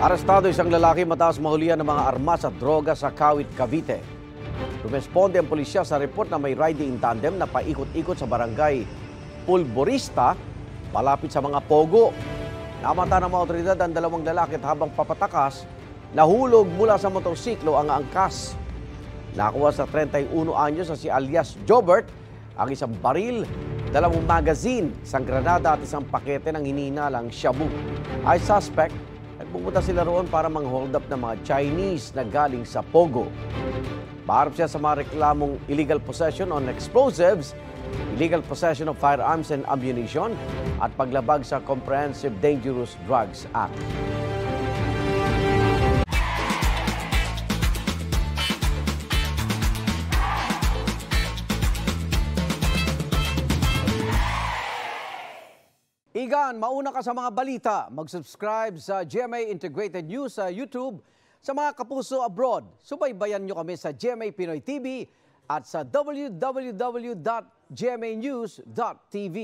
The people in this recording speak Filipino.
Arestado isang lalaki matapos mahulihan ng mga armas at droga sa Kawit, Cavite. Rumesponde ang pulisya sa report na may riding in tandem na paikot-ikot sa barangay Pulborista malapit sa mga pogo. Namata ng mga otoridad ang dalawang lalaki at habang papatakas, nahulog mula sa motorsiklo ang angkas. Nakuha sa 31 anyos na si alias Jobert ang isang baril, 2 magazine, isang granada at isang pakete ng hinihinalang shabu. Ay suspect, nagpupunta sila roon para mang-hold up ng mga Chinese na galing sa Pogo. Paharap siya sa mga reklamong illegal possession on explosives, illegal possession of firearms and ammunition, at paglabag sa Comprehensive Dangerous Drugs Act. Igan, mauna ka sa mga balita. Mag-subscribe sa GMA Integrated News sa YouTube. Sa mga kapuso abroad, subaybayan nyo kami sa GMA Pinoy TV at sa www.gmanews.tv.